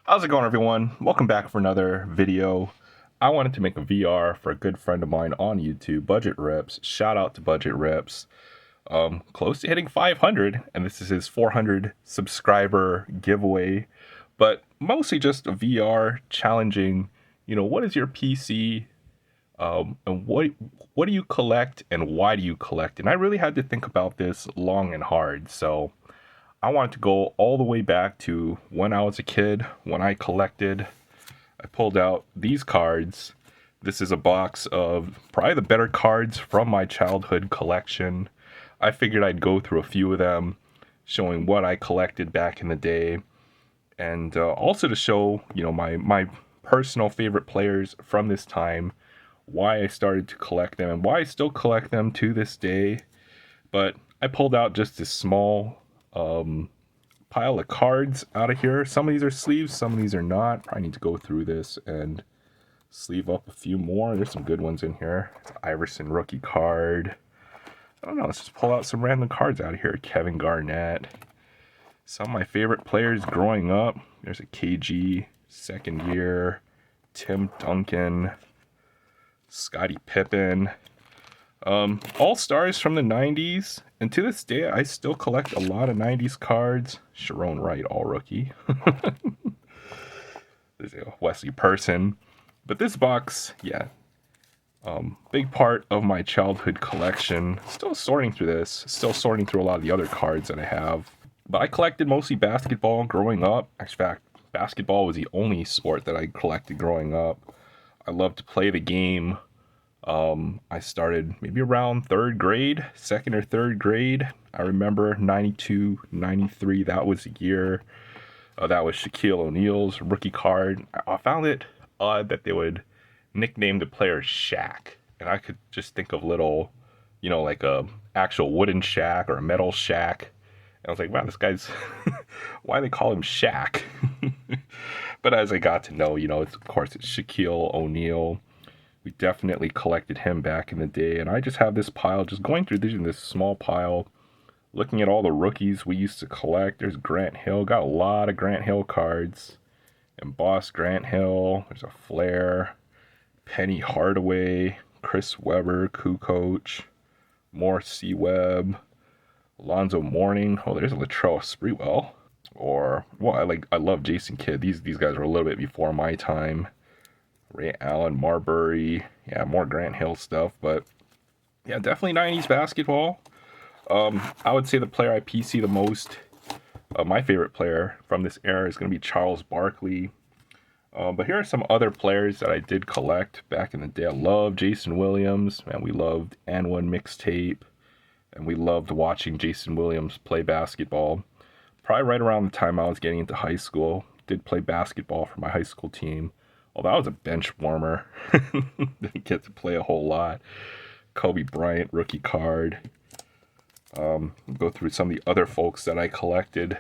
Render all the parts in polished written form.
How's it going, everyone? Welcome back for another video. I wanted to make a VR for a good friend of mine on YouTube, Budget Rips. Shout out to Budget Rips. Close to hitting 500, and this is his 400 subscriber giveaway. But mostly just a VR challenging, what is your PC? And what do you collect, and why do you collect? And I really had to think about this long and hard. So I wanted to go all the way back to when I was a kid, when I collected. I pulled out these cards. This is a box of probably the better cards from my childhood collection. I figured I'd go through a few of them, showing what I collected back in the day, and also to show, my personal favorite players from this time, why I started to collect them, and why I still collect them to this day. But I pulled out just this small pile of cards out of here. Some of these are sleeves, some of these are not. Probably need to go through this and sleeve up a few more. There's some good ones in here. It's an Iverson rookie card. I don't know, let's just pull out some random cards out of here. Kevin Garnett. Some of my favorite players growing up. There's a KG, second year. Tim Duncan. Scottie Pippen. All stars from the 90s, and to this day I still collect a lot of 90s cards. Sharon Wright, all rookie. There's a Wesley Person. But this box, big part of my childhood collection. Still sorting through this, still sorting through a lot of the other cards that I have. But I collected mostly basketball growing up. In fact, basketball was the only sport that I collected growing up. I loved to play the game. I started maybe around second or third grade. I remember 92, 93, that was the year. That was Shaquille O'Neal's rookie card. I found it odd that they would nickname the player Shaq. And I could just think of little, like a actual wooden shack or a metal shack. And I was like, wow, this guy's, why do they call him Shaq? But as I got to know, of course, it's Shaquille O'Neal. We definitely collected him back in the day, and I just have this pile, just going through this small pile, looking at all the rookies we used to collect. There's Grant Hill, got a lot of Grant Hill cards, and Boss Grant Hill. There's a Flair, Penny Hardaway, Chris Webber, Kukoc, more C. Webb, Alonzo Mourning. Oh, there's a Latrell Sprewell. I love Jason Kidd. These guys were a little bit before my time. Ray Allen, Marbury, more Grant Hill stuff, but definitely 90s basketball. I would say the player I PC the most, my favorite player from this era is going to be Charles Barkley. But here are some other players that I did collect back in the day. I love Jason Williams, man. We loved N1 Mixtape, and we loved watching Jason Williams play basketball. Probably right around the time I was getting into high school, did play basketball for my high school team. Well, that was a bench warmer. Didn't get to play a whole lot. Kobe Bryant, rookie card. Go through some of the other folks that I collected.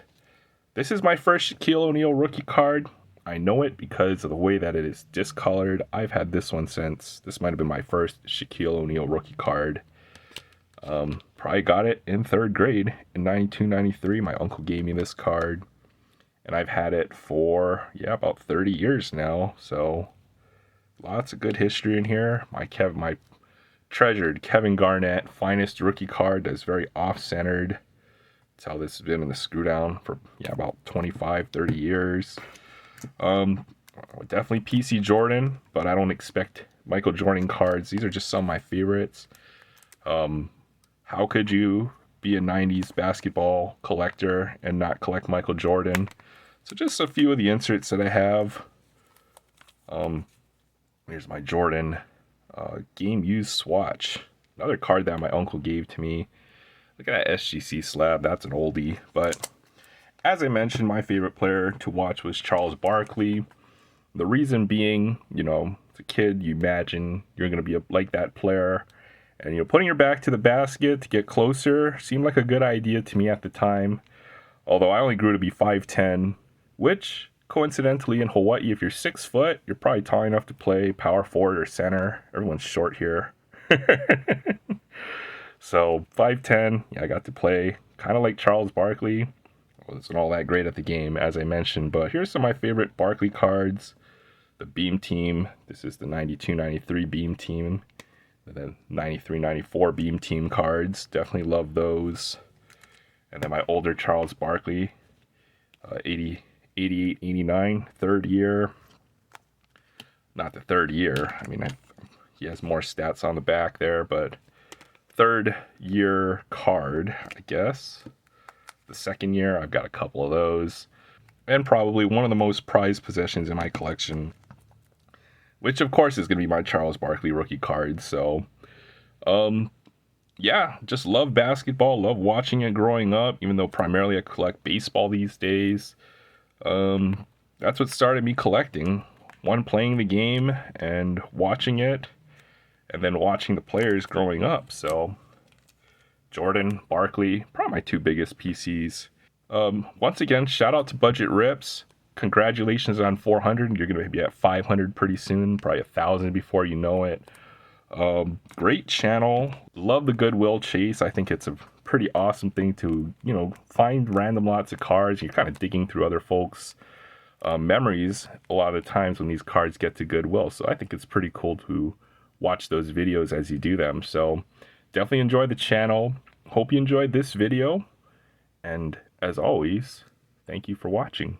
This is my first Shaquille O'Neal rookie card. I know it because of the way that it is discolored. I've had this one since. This might have been my first Shaquille O'Neal rookie card. Probably got it in third grade in 92, 93. My uncle gave me this card. And I've had it for, about 30 years now. So lots of good history in here. My treasured Kevin Garnett finest rookie card that's very off-centered. That's how this has been in the screw down for, about 25, 30 years. Definitely PC Jordan, but I don't expect Michael Jordan cards. These are just some of my favorites. How could you be a 90s basketball collector and not collect Michael Jordan? So just a few of the inserts that I have. Here's my Jordan game used swatch. Another card that my uncle gave to me. Look at that SGC slab. That's an oldie. But as I mentioned, my favorite player to watch was Charles Barkley. The reason being, as a kid, you imagine you're going to be like that player. And, putting your back to the basket to get closer seemed like a good idea to me at the time. Although I only grew to be 5'10", which, coincidentally, in Hawaii, if you're 6 foot, you're probably tall enough to play power forward or center. Everyone's short here. So 5'10", I got to play kind of like Charles Barkley. wasn't all that great at the game, as I mentioned. But here's some of my favorite Barkley cards. The Beam Team. This is the 92-93 Beam Team. And then 93-94 Beam Team cards. Definitely love those. And then my older Charles Barkley. 88-89, third year. Not the third year. I mean, he has more stats on the back there, but third year card, I guess. The second year, I've got a couple of those. And probably one of the most prized possessions in my collection, which of course is going to be my Charles Barkley rookie card. So, yeah, just love basketball, love watching it growing up, even though primarily I collect baseball these days. That's what started me collecting. One, playing the game and watching it, and then watching the players growing up. So, Jordan, Barkley, probably my two biggest PCs. Once again, shout out to Budget Rips. Congratulations on 400. You're going to be at 500 pretty soon, probably 1,000 before you know it. Great channel. Love the Goodwill chase. I think it's a pretty awesome thing to, find random lots of cards. You're kind of digging through other folks' memories a lot of the times when these cards get to Goodwill. So I think it's pretty cool to watch those videos as you do them. So definitely enjoy the channel. Hope you enjoyed this video. And as always, thank you for watching.